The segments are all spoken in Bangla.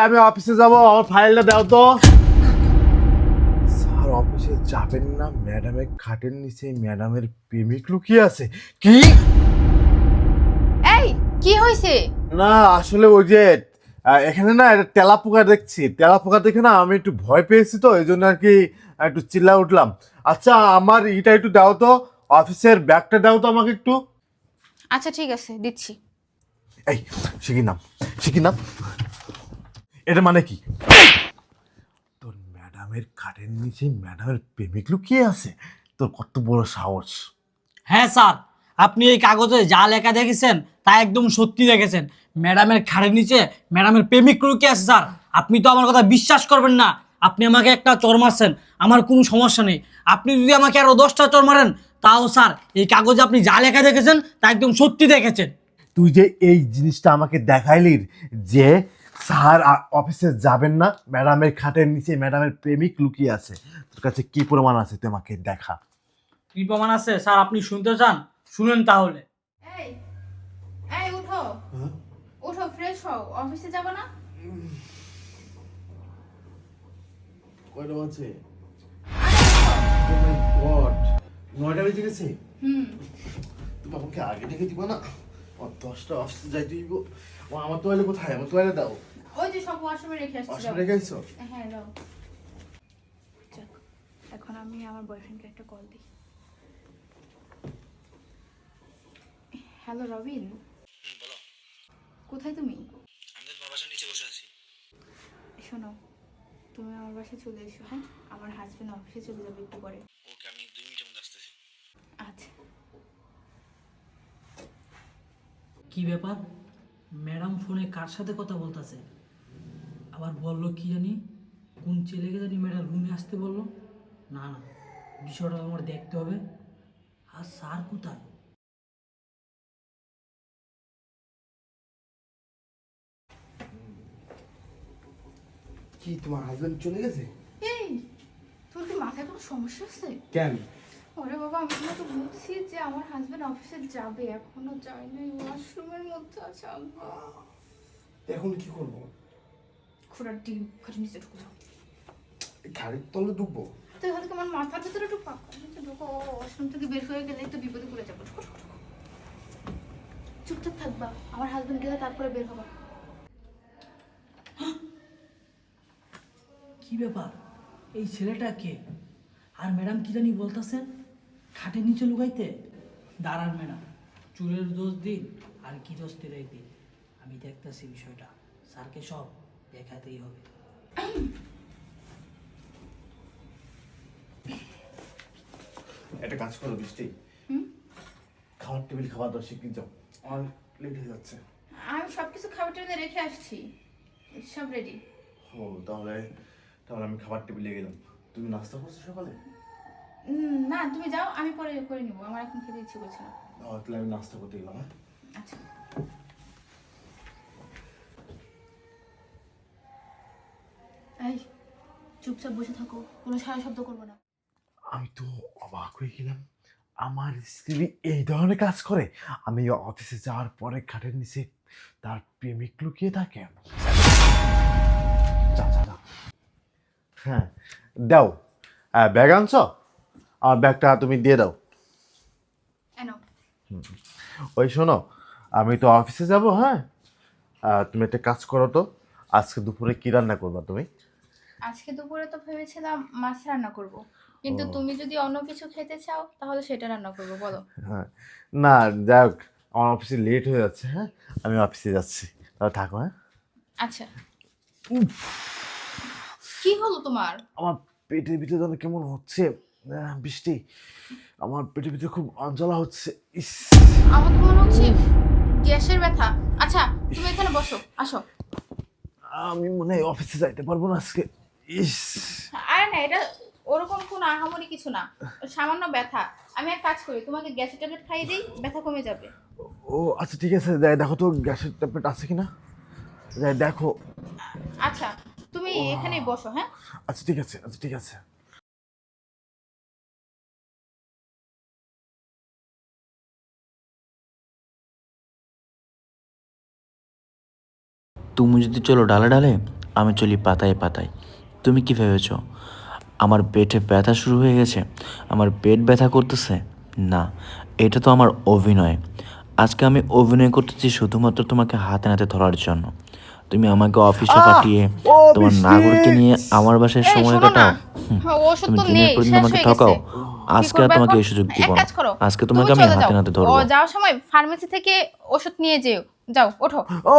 আমি অফিসে যাব, আমার ফাইলটা দাও তো। স্যার অফিসে যাবেন না, ম্যাডামের খাটের নিচে ম্যাডামের প্রেমিক লুকিয়ে আছে। কি? এই কি হয়েছে? না আসলে ওই যে এখানে না একটা তেলাপোকা দেখছি, তেলাপোকা দেখে না আমি একটু ভয় পেয়েছি, তো এই জন্য আর কি একটু চিল্লা উঠলাম। আচ্ছা আমার এটা একটু দাও তো, অফিসের ব্যাগটা দাও তো আমাকে একটু। আচ্ছা ঠিক আছে, দিচ্ছি। এই শিখি নাম, শিখি নাম, এটা মানে কি? তোর ম্যাডামের খাটের নিচে ম্যাডামের প্রেমিক লুকিয়ে আছে? তোর কত বড় সাহস! হ্যাঁ স্যার, আপনি এই কাগজে যা লেখা দেখেছেন তা একদম সত্যি দেখেছেন। ম্যাডামের খাড়ের নিচে ম্যাডামের প্রেমিক লুকিয়ে আছে স্যার। আপনি তো আমার কথা বিশ্বাস করবেন না। আপনি আমাকে একটা চর মারছেন, আমার কোনো সমস্যা নেই। আপনি যদি আমাকে আরো 10টা চর মারেন তাও স্যার, এই কাগজে আপনি যা লেখা দেখেছেন তা একদম সত্যি দেখেছেন। তুই যে এই জিনিসটা আমাকে দেখাইলি, যে স্যার অফিসে যাবেন না, ম্যাডামের খাটের নিচে ম্যাডামের প্রেমিক লুকিয়ে আছে, তোর কাছে কি প্রমাণ আছে তুই আমাকে দেখা। কি প্রমাণ আছে স্যার? আপনি শুনতে চান? শুনেন তাহলে। এই এই উঠো, উঠো, ফ্রেশ হও, অফিসে যাবে না? কয়টা আছে? আরে উঠো। 9টা বেজে গেছে। হুম। তুমি আমাকে আগে থেকে দিবা না? 10টা অফিসে যাই দিব। আমার তোয়ালে কোথায়? আমার তোয়ালে দাও। ওই যে সব ওয়াশরুমে রেখে আসছি। অফিসে রেখে আইছো? হ্যাঁ দাও। যাক, এখন আমি আমার বয়ফ্রেন্ডকে একটা কল দিই। হ্যালো রবিন। বলো। কোথায় তুমি? আমি তো বাসার নিচে বসে আছি। শোনো, তুমি আমার বাসায় চলে এসো, হ্যাঁ? আমার হাজবেন্ড অফিসে চলে যাবে একটু পরে। ওকে, আমি 2 মিনিটের মধ্যে আসতেছি। আচ্ছা। কি ব্যাপার? ম্যাডাম ফোনে কার সাথে কথা বলতেছে? আবার বললো কি জানি, কোন ছেলেকে জানি ম্যাডাম রুমে আসতে বললো। না না, বিষয়টা আমার দেখতে হবে। আর স্যার কোথায়? কি তোমার হাজবেন্ড চলে গেছে? এই, তোর কি মাথায় কোনো সমস্যা আছে? কেন? ওরে বাবা, আমি তো বলছি যে আমার হাজবেন্ড অফিসে যাবে, এখনো যায় নাই, ওয়াশরুমের মধ্যে আছে। আল্লাহ, এখন কি করবো? ঘোড়ার ডিম ঘরে নিচে ঢুকে যাও। গাড়ির তলে ঢুকবো? তুই হয়তো আমার মাথার ভিতরে একটু পাকা ঢুকো, ওয়াশরুম থেকে বের হয়ে গেলে তো বিপদে পড়ে যাবো। ঢুকো, ঢুকো, ঢুকো। চুপচাপ থাকবা, আমার হাজবেন্ড গেলে তারপরে বের হবা। কি ব্যাপার? এই ছেলেটা কে? আর ম্যাডাম কি জানি বলতেছেন, খাটের নিচে লুকাইতে? দাঁড়ান ম্যাডাম, চুলের দোষ দিন আর কি দোষ তেরাই দিন, আমি দেখতেছি বিষয়টা। স্যারকে সব দেখাতেই হবে। একটা কাজ করো বৃষ্টি, খাবার টেবিল খাবার দাও শিখিয়ে যাও, আমার লেট হয়ে যাচ্ছে। আমি সবকিছু খাবার টেবিলে রেখে আসছি, সব রেডি। ও তাহলে, তাহলে আমি খাবার টেবিলে গেলাম। তুমি নাস্তা করছো সকালে? না তুমি যাও, আমি পরে করে নিবো, আমার এখন খেতে ইচ্ছে করছে না। তাহলে আমি নাস্তা করতে গেলাম। হ্যাঁ আচ্ছা। এই, চুপচাপ বসে থাকো, কোনো সারা শব্দ করবো না। আমি তো অবাক হয়ে গেলাম, আমার স্ত্রী এই ধরনের কাজ করে। আমি অফিসে যাওয়ার পরে খাটের নিচে তার প্রেমিক লুকিয়ে থাকে। যা যা যা। হ্যাঁ দাও, ব্যাগ আনছ? আমার ব্যাগটা তুমি দিয়ে দাও। এনো। ওই শোনো, আমি তো অফিসে যাব, হ্যাঁ? তুমি একটা কাজ করো তো, আজকে দুপুরে কি রান্না করবা তুমি? আজকে দুপুরে তো ভেবেছিলাম মাছ রান্না করব, কিন্তু তুমি যদি অন্য কিছু খেতে চাও তাহলে সেটা রান্না করব, বলো। হ্যাঁ, না যাই হোক, আমার অফিসে লেট হয়ে যাচ্ছে, হ্যাঁ আমি অফিসে যাচ্ছি, তাহলে থাকো। হ্যাঁ আচ্ছা। কি হলো তোমার? আমার পেটের ভিতরে যেন কেমন হচ্ছে, বৃষ্টি, আমার পেটের ভিতরে খুব জ্বালা হচ্ছে। ইস, আমার তো মনে হচ্ছে গ্যাসের ব্যথা। আচ্ছা, তুমি এখানে বসো, আসো। আমি মনে হয় অফিসে যাইতে পারবো না আজকে। ইস, আরে না, এটা ওরকম কোনো আহামরি কিছু না, সামান্য ব্যথা। আমি এক কাজ করি, তোমাকে গ্যাসের ট্যাবলেট খাইয়ে দিই, ব্যথা কমে যাবে। ও আচ্ছা ঠিক আছে, যাই দেখো তো গ্যাসের ট্যাবলেট আছে কিনা, যাই দেখো। আচ্ছা, তুমি এখানেই বসো, হ্যাঁ? আচ্ছা ঠিক আছে, আচ্ছা ঠিক আছে। তুমি যদি চলো ডালে ডালে, আমি চলি পাতায় পাতায়। তুমি কি ভেবেছ আমার পেটে ব্যথা শুরু হয়ে গেছে, আমার পেট ব্যথা করতেছে? না, এটা তো আমার অভিনয়। আজকে আমি অভিনয় করতেছি শুধুমাত্র তোমাকে হাতে নাতে ধরার জন্য। তুমি আমাকে অফিসে পাঠিয়ে ও তোমার বৃষ্টি! নাগরকে নিয়ে আমার বাসায় এই সময় শোনো না, কাটাও। ওষুধ তুমি তো দিনের নেই, পর দিন শেষ আমাকে হয়ে ঠকাও। গেছে। কি আজকে আর করবে তোমাকে এখন? এই সুযোগ দিব এক না। কাজ করো, আজকে তুমি তোমাকে আমি চলে হাতে যাও। নাতে ও ধরবো। যাওয়ার সময় ফার্মেসি থেকে ওষুধ নিয়ে যেও। যাও, ওঠো। ও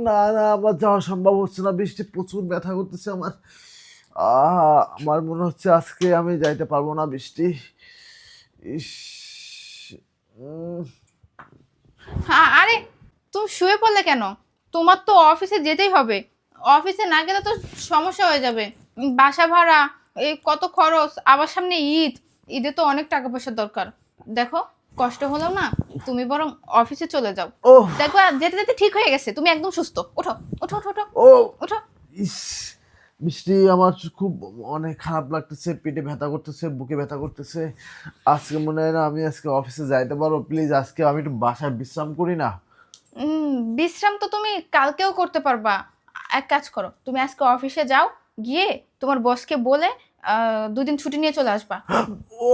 না না, আমার যাওয়া সম্ভব হচ্ছে না, বৃষ্টি প্রচুর ব্যথা করতেছে আমার। আমার মনে হচ্ছে আজকে আমি যাইতে পারবো না, বৃষ্টি। ইস, উম, আরে তুমি শুয়ে পড়লে কেন? তোমার তো অফিসে যেতেই হবে। অফিসে না গেলে তো সমস্যা হয়ে যাবে। বাসা ভাড়া, এই কত খরচ, আবার সামনে ঈদ। ঈদে তো অনেক টাকা পয়সার দরকার। দেখো, কষ্ট হলো না, তুমি বরং অফিসে চলে যাও। ওহ। দেখবা যেতে যেতে ঠিক হয়ে গেছে, তুমি একদম সুস্থ। ওঠো ওঠো ওঠো ওঠো ও ওঠো। ইস, বৃষ্টি আমার খুব অনেক খারাপ লাগতেছে, পেটে ব্যথা করতেছে, বুকে ব্যথা করতেছে। আজকে মনে হয় না আমি আজকে অফিসে যাইতে পারবো। প্লিজ আজকে আমি একটু বাসায় বিশ্রাম করি না। বিশ্রাম তো তুমি কালকেও করতে পারবা। এক কাজ করো, তুমি আজকে অফিসে যাও, গিয়ে তোমার বসকে বলে 2 দিন ছুটি নিয়ে চলে আসবা। ও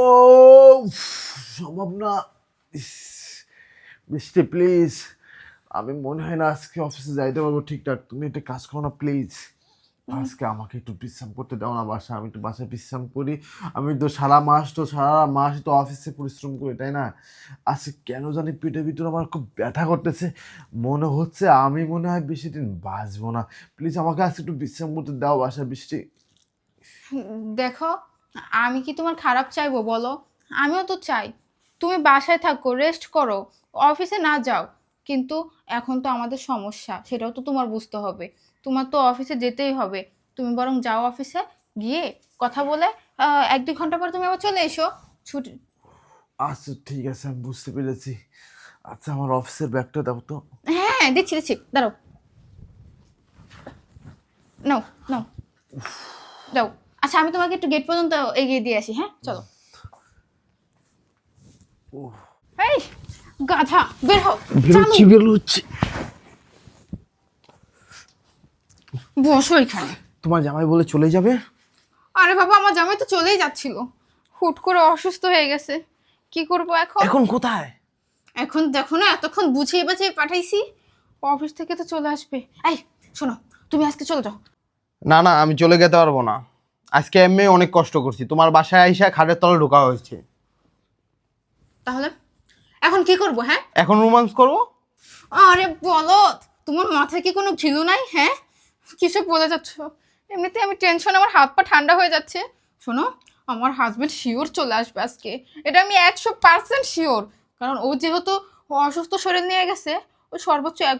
সম্ভব না। ইস, বৃষ্টি প্লিজ, আমি মনে হয় না আজকে অফিসে যাইতে পারবো ঠিকঠাক। তুমি একটা কাজ করো না প্লিজ, আজকে আমাকে একটু বিশ্রাম করতে দাও না বাসায়। আমি একটু বাসায় বিশ্রাম করি। আমি তো সারা মাস তো অফিসে পরিশ্রম করি, তাই না? আজকে কেন জানি পেটের ভিতরে আমার খুব ব্যথা করতেছে। মনে হচ্ছে আমি মনে হয় বেশি দিন বাঁচবো না। প্লিজ আমাকে আজকে একটু বিশ্রাম করতে দাও বাসায়, বৃষ্টি। দেখো, আমি কি তোমার খারাপ চাইবো বলো? আমিও তো চাই তুমি বাসায় থাকো, রেস্ট করো, অফিসে না যাও। কিন্তু এখন তো আমাদের সমস্যা, সেটাও তো তোমার বুঝতে হবে। তোমার তো অফিসে যেতেই হবে। তুমি বরং যাও অফিসে, গিয়ে কথা বলে 1-2 ঘন্টা পর তুমি আবার চলে এসো। ছুটি। আচ্ছা ঠিক আছে, আমি বুঝতে পেরেছি। আচ্ছা আমার অফিসের ব্যাগটা দাও তো। হ্যাঁ, দিচ্ছি দিচ্ছি, দাঁড়াও। নাও নাও, যাও। আচ্ছা, আমি তোমাকে একটু গেট পর্যন্ত এগিয়ে দিয়ে আসি। হ্যাঁ, চলো। এই গাধা, বের হও। বেরোচ্ছি। বসো এখানে। তোমার জামাই বলে চলে যাবে? আরে বাবা, আমার জামাই তো চলেই যাচ্ছিল, হুট করে অসুস্থ হয়ে গেছে। কি করব এখন? এখন কোথায়? এখন দেখো না, এতক্ষণ বুঝিয়ে বাঝিয়ে পাঠাইছি, অফিস থেকে তো চলে আসবে। এই শোনো, তুমি আজকে চলে যাও। না না, আমি চলে যেতে পারবো না। আজকে এমনি অনেক কষ্ট করছি, তোমার বাসায় আইসা খাটের তলে ঢোকা হয়েছে। তাহলে এখন কি করব? হ্যাঁ, এখন রোমান্স করবো? আরে বলো, তোমার মাথায় কি কোনো ঘিলু নাই? হ্যাঁ, কিসব বলে যাচ্ছ? এমনিতে আমি টেনশন, আমার হাত পা ঠান্ডা হয়ে যাচ্ছে। শোনো, আমার হাজবেন্ড শিওর চলে আসবে আজকে, এটা আমি 100% শিওর। কারণ ও যেহেতু অসুস্থ শরীর নিয়ে গেছে, ও সর্বোচ্চ 1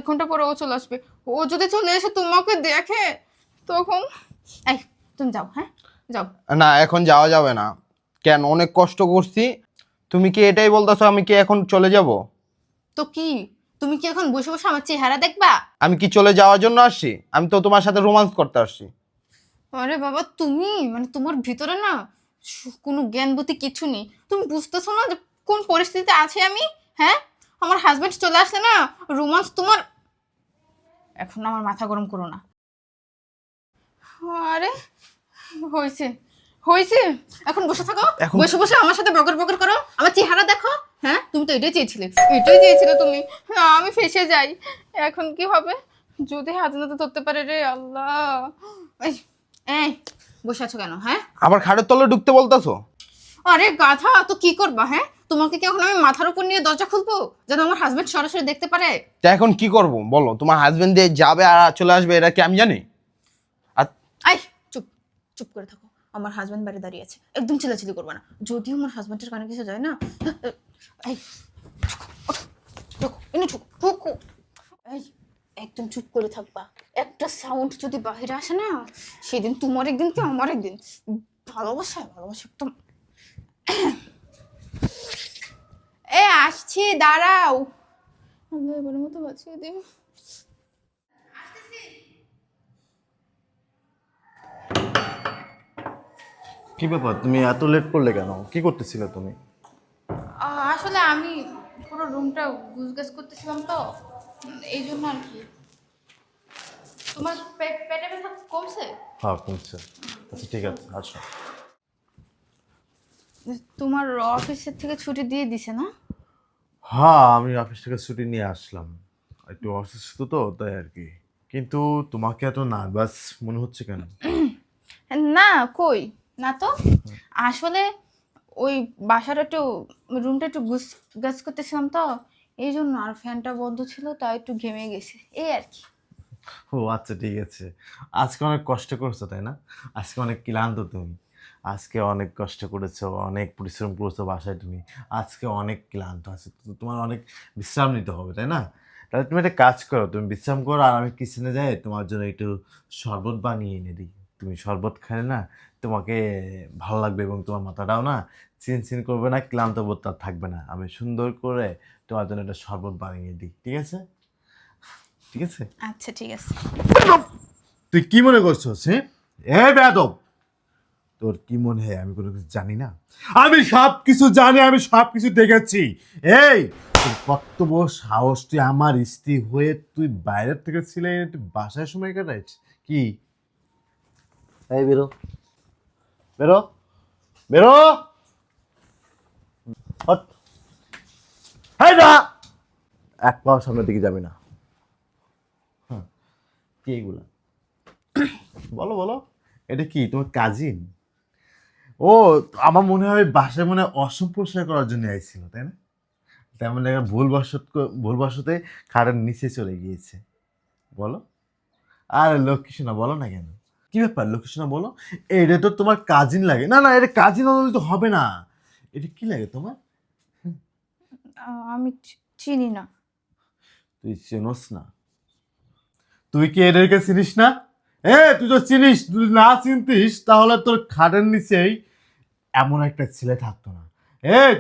ঘন্টা পরে ও চলে আসবে। ও যদি চলে এসে তোমাকে দেখে, তখন এই তুমি যাও। হ্যাঁ, যাও। না, এখন যাওয়া যাবে না। কেন? অনেক কষ্ট করছি। তুমি কি এটাই বলতেছো আমি কি এখন চলে যাব? তো কি, তুমি কি এখন বসে বসে আমার চেহারা দেখবা? আমি কি চলে যাওয়ার জন্য আসছি? আমি তো তোমার সাথে রোমান্স করতে আসছি। আরে বাবা, তুমি মানে তোমার ভিতরে না কোনো জ্ঞান বুদ্ধি কিছু নেই। তুমি বুঝতেছো না যে কোন পরিস্থিতিতে আছি আমি? হ্যাঁ, আমার হাজবেন্ড চলে আসলে না রোমান্স তোমার। এখন আমার মাথা গরম করো না। আরে হয়েছে হয়েছে, এখন বসে থাকো। বসে বসে আমার সাথে বকর বকর করো, আমার চেহারা দেখো। হ্যাঁ, তুমি তো এটাই চেয়েছিলে, এটাই চেয়েছিলে তুমি। হ্যাঁ, আমি ফেসে যাই। এখন কি হবে যদি হাতে নাতে ধরতে পারে? রে আল্লাহ। এই এই বসে আছো কেন? হ্যাঁ, আবার খাটের তলে ঢুকতে বলতেছো? আরে গাধা, তো কি করবা? হ্যাঁ, তোমাকে কি এখন আমি মাথার উপর নিয়ে দরজা খুলবো যেন আমার হাজবেন্ড সরাসরি দেখতে পারে? তা এখন কি করব বলো? তোমার হাজবেন্ড দিয়ে যাবে আর চলে আসবে, এটা কি আমি জানি? আর আই চুপ, চুপ করে থাকো। আমার হাজবেন্ড বাইরে দাঁড়িয়ে আছে, একদম চিল্লাচিল্লি করবে না। যদিও আমার হাজবেন্ডের কানে কিছু যায় না। এই ঢোকো, এনে ঢোকো। এই একদম চুপ করে থাকবা। একটা সাউন্ড যদি বাইরে আসে না, সেদিন তোমার একদিন কি আমার একদিন। ভালোবাসা ভালোবাসা একদম। এ আসছি, দাঁড়াও। আল্লাহ, এবারের মতো বাঁচিয়ে দিই। কি ব্যাপার, তুমি এত লেট করলে কেন? কি করতেছিলে তুমি? আসলে আমি পুরো রুমটা গুছগাছ করতেছিলাম তো, এই জন্য আর কি। তোমার পেটে ব্যথা কমছে? হ্যাঁ কমছে। আচ্ছা ঠিক আছে আসো। তোমার অফিসের থেকে ছুটি দিয়ে দিছে না? হ্যাঁ আমি অফিস থেকে ছুটি নিয়ে আসলাম, একটু অসুস্থ তো তাই আর কি। কিন্তু তোমাকে এত নার্ভাস মনে হচ্ছে কেন? না, কই না তো। আসলে ওই বাসাটা একটু, রুমটা একটু গাছ করতেছিলাম তো, এই জন্য। আর ফ্যানটা বন্ধ ছিল তাই একটু ঘেমে গেছে, এই আর কি। ও আচ্ছা ঠিক আছে। আজকে অনেক কষ্ট করছো তাই না? আজকে অনেক ক্লান্ত তুমি, আজকে অনেক কষ্ট করেছো, অনেক পরিশ্রম করেছো বাসায় তুমি, আজকে অনেক ক্লান্ত আছে তো তোমার অনেক বিশ্রাম নিতে হবে তাই না? তাহলে তুমি একটা কাজ করো, তুমি বিশ্রাম করো আর আমি কিচেনে যাই তোমার জন্য একটু শরবত বানিয়ে এনে দিই। তুমি শরবত খাইলে না তোমাকে ভালো লাগবে এবং তোমার মাথাটাও না চিনচিন করবে না, ক্লান্ত বোধ আর থাকবে না। আমি সুন্দর করে তোমার জন্য একটা শরবত বানিয়ে দিই, ঠিক আছে? ঠিক আছে। আচ্ছা ঠিক আছে। তুই কি মনে করছিস? হ্যাঁ এ বেয়াদব, তোর কি মনে হয় আমি কোনো কিছু জানি না? আমি সব কিছু জানি, আমি সব কিছু দেখেছি। এই তোর কত বড় সাহস, তুই আমার স্ত্রী হয়ে তুই বাইরের থেকে ছিলে, তুই বাসায় সময় কাটাইছ কি? এই বেরো, বেরো, বেরো, হট। এই না, এক পাও সামনের দিকে যাবে না। হ্যাঁ কি এগুলা? বলো বলো, এটা কি তোমার কাজিন? ও আমার মনে হয় বাসায় মনে হয় অসম্প্রসার করার জন্য আইছিল তাই না? তেমন একটা ভুলবশতে খাটের নিচে চলে গিয়েছে। বলো। আর লক্ষ্মী সোনা বলো না কেন? কি ব্যাপার লক্ষ্মী সোনা বলো? এটা তো তোমার কাজিন লাগে। না না এটা কাজিন হলে তো হবে না। এটা কি লাগে তোমার? আমি চিনি না। তুই চেনস না? তুই কি এদেরকে চিনিস না? তুই তো চিনিস, তুই না চিনতিস তাহলে তোর খাটের নিচেই এমন একটা ছেলে থাকতো না।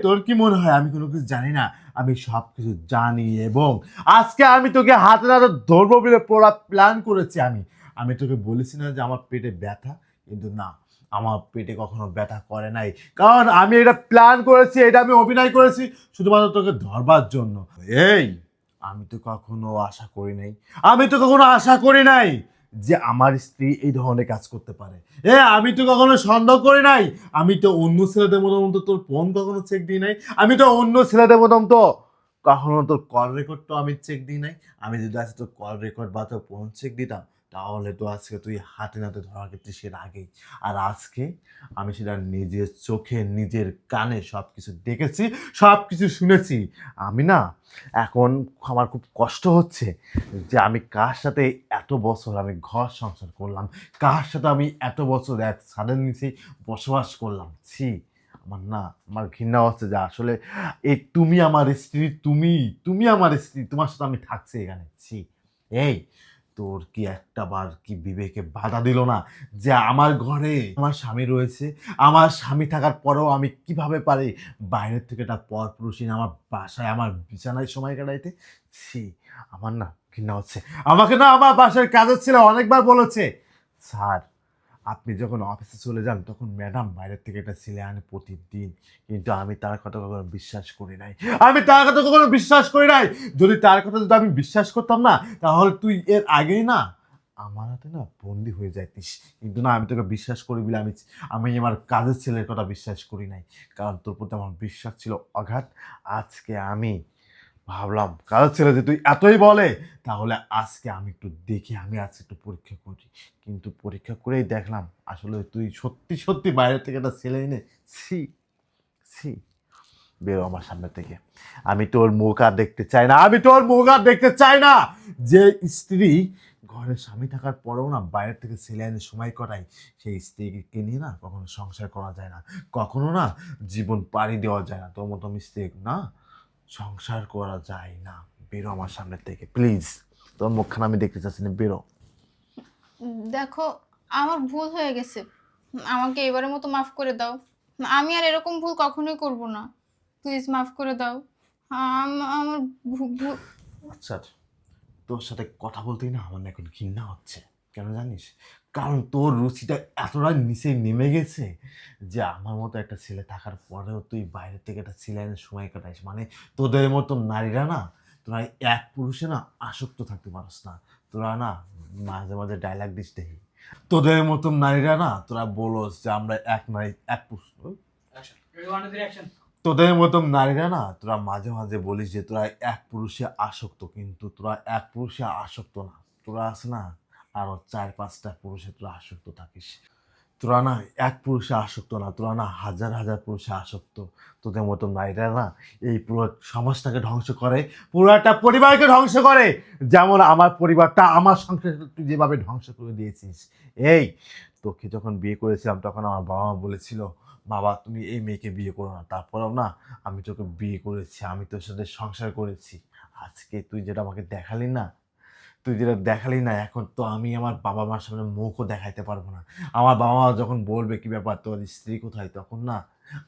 তোর কি মনে হয় আমি কোনো কিছু জানি না? আমি সব কিছু জানি এবং আজকে আমি তোকে হাতে নাতে ধরবো বলে পুরো প্ল্যান করেছি। আমি আমি তোকে বলেছি না যে আমার পেটে ব্যথা, কিন্তু না, আমার পেটে কখনো ব্যথা করে নাই, কারণ আমি এটা প্ল্যান করেছি, এটা আমি অভিনয় করেছি শুধুমাত্র তোকে ধরবার জন্য। এই আমি তো কখনো আশা করি নাই, আমি তো কখনো আশা করি নাই যে আমার স্ত্রী এই ধরনের কাজ করতে পারে। আমি তো কখনো সন্দেহ করি নাই, আমি তো অন্য ছেলেদের মতো তোর ফোন কখনো চেক দিই নাই, আমি তো অন্য ছেলেদের মতো কখনো তোর কল রেকর্ড তো আমি চেক দিই নাই। আমি যদি আজকে তোর কল রেকর্ড বা তোর ফোন চেক দিতাম তাহলে তো আজকে তুই হাতে নাতে ধরা খেতিস এর আগেই। আর আজকে আমি সেটা নিজের চোখে নিজের কানে সব কিছু দেখেছি, সব কিছু শুনেছি। আমি না এখন আমার খুব কষ্ট হচ্ছে যে আমি কার সাথে এত বছর আমি ঘর সংসার করলাম, কার সাথে আমি এত বছর এক ছাদের নিচে বসবাস করলাম। ছি, আমার না আমার ঘৃণা হচ্ছে যে আসলে এই তুমি আমার স্ত্রী, তুমি তুমি আমার স্ত্রী, তোমার সাথে আমি থাকছি এখানে। ছি, এই তোর কি একটা বার কি বিবেকে বাধা দিল না যে আমার ঘরে আমার স্বামী রয়েছে, আমার স্বামী থাকার পরেও আমি কিভাবে পারি বাইরের থেকে একটা পরপুরুষী আমার বাসায় আমার বিছানায় সময় কাটাইতে? ছি, আমার না ঘৃণা হচ্ছে। আমাকে না আমার বাসার কাজের ছেলে অনেকবার বলেছে, স্যার আপনি যখন অফিসে চলে যান তখন ম্যাডাম বাইরের থেকে একটা ছেলে আনে প্রতিদিন, কিন্তু আমি তার কথা কখনো বিশ্বাস করি নাই, আমি তার কথা কখনো বিশ্বাস করি নাই। যদি তার কথা যদি আমি বিশ্বাস করতাম না তাহলে তুই এর আগেই না আমার হাতে না বন্দি হয়ে যাইতিস। কিন্তু না, আমি তোকে বিশ্বাস করি বলে আমি আমি আমার কাজের ছেলের কথা বিশ্বাস করি নাই, কারণ তোর প্রতি আমার বিশ্বাস ছিল অগাধ। আজকে আমি ভাবলাম কাজের ছেলে যে তুই এতই বলে, তাহলে আজকে আমি একটু দেখি, আমি আজকে একটু পরীক্ষা করি। কিন্তু পরীক্ষা করেই দেখলাম আসলে তুই সত্যি সত্যি বাইরে থেকে একটা ছেলে এনে। ছি, ছি, বেরো আমার সামনে থেকে। আমি তোর মুখ আর দেখতে চাই না, আমি তোর মুখ আর দেখতে চাই না। যে স্ত্রী ঘরে স্বামী থাকার পরেও না বাইরের থেকে ছেলে এনে সময় করায়, সেই স্ত্রীকে নিয়ে না কখনো সংসার করা যায় না, কখনো না জীবন পাড়ি দেওয়া যায় না। তোর মতো মিস্টেক না সংসার করা যায় না। বেরো আমার সামনে থেকে প্লিজ, তোর মুখখানা আমি দেখতে চাচ্ছি না, বেরো। দেখো, আমার ভুল হয়ে গেছে, আমাকে এবারের মতো মাফ করে দাও। আমি আর এরকম ভুল কখনোই করব না, প্লিজ মাফ করে দাও। আমার ভুল। আচ্ছা তোর সাথে কথা বলতেই না আমার না এখন ঘৃণা হচ্ছে, কেন জানিস? কারণ তোর রুচিটা এতটা নিচে নেমে গেছে যে আমার মতো একটা ছেলে থাকার পরেও তুই বাইরে থেকে একটা ছেলে এনে সময় কাটাইস, মানে তোদের মতো নারীরা না তোরা এক পুরুষে না আসক্ত থাকতে পারস না। তোরা না মাঝে মাঝে ডায়লগ দিস দেখি, তোদের মতন নারীরা না তোরা বলোস যে আমরা এক নারী এক পুরুষ। তোদের মতন নারীরা না তোরা মাঝে মাঝে বলিস যে তোরা এক পুরুষে আসক্ত, কিন্তু তোরা এক পুরুষে আসক্ত না, তোরা আছে না আরো 4-5টা পুরুষে তোরা আসক্ত থাকিস। তোরা না এক পুরুষে আসক্ত না, তোরা না হাজার হাজার পুরুষে আসক্ত। তোদের মতন নারীরা না এই পুরো সমাজটাকে ধ্বংস করে, পুরো একটা পরিবারকে ধ্বংস করে। যেমন আমার পরিবারটা, আমার সংসারটা তুই যেভাবে ধ্বংস করে দিয়েছিস। এই তোকে যখন বিয়ে করেছিলাম তখন আমার বাবা মা বলেছিল, বাবা তুমি এই মেয়েকে বিয়ে করো না, তারপরেও না আমি তোকে বিয়ে করেছি, আমি তোর সাথে সংসার করেছি। আজকে তুই যেটা আমাকে দেখালি না, এখন তো আমি আমার বাবা মার সামনে মুখও দেখাইতে পারবো না। আমার বাবা মা যখন বলবে কি ব্যাপার তোর স্ত্রী কোথায়, তখন না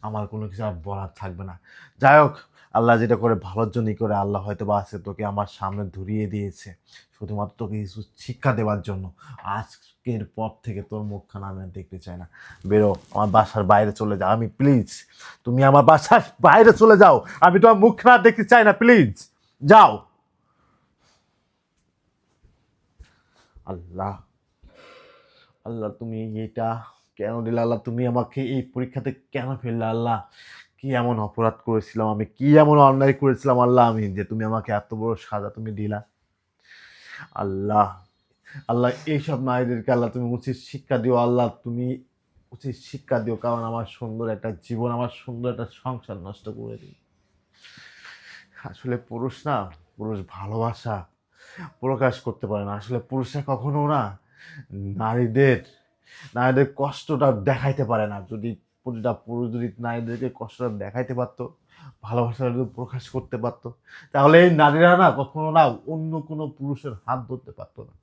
আমার কোনো কিছু আর বলার থাকবে না। যাই হোক, আল্লাহ যেটা করে ভালোর জন্যই করে। আল্লাহ হয়তো বা আজকে তোকে আমার সামনে ধরিয়ে দিয়েছে শুধুমাত্র তোকে কিছু শিক্ষা দেওয়ার জন্য। আজকের পর থেকে তোর মুখখানা আমি আর দেখতে চাই না। বেরো, আমার বাসার বাইরে চলে যাও। আমি প্লিজ, তুমি আমার বাসার বাইরে চলে যাও, আমি তোমার মুখখানা দেখতে চাই না, প্লিজ যাও। আল্লাহ, আল্লাহ তুমি এটা কেন দিলে? আল্লাহ তুমি আমাকে এই পরীক্ষাতে কেন ফেললে? আল্লাহ কি এমন অপরাধ করেছিলাম আমি, কি এমন অন্যায় করেছিলাম আল্লাহ আমি, যে তুমি আমাকে এত বড় সাজা তুমি দিলা? আল্লাহ, আল্লাহ এইসব নারীদেরকে আল্লাহ তুমি উচিত শিক্ষা দিও। আল্লাহ তুমি উচিত শিক্ষা দিও, কারণ আমার সুন্দর একটা জীবন, আমার সুন্দর একটা সংসার নষ্ট করে দিই। আসলে পুরুষ না, পুরুষ ভালোবাসা প্রকাশ করতে পারে না। আসলে পুরুষরা কখনো না নারীদের নারীদের কষ্টটা দেখাইতে পারে না। যদি প্রতিটা পুরুষ যদি নারীদেরকে কষ্টটা দেখাইতে পারতো, ভালোবাসাটা যদি প্রকাশ করতে পারতো, তাহলে এই নারীরা না কখনো না অন্য কোনো পুরুষের হাত ধরতে পারতো না।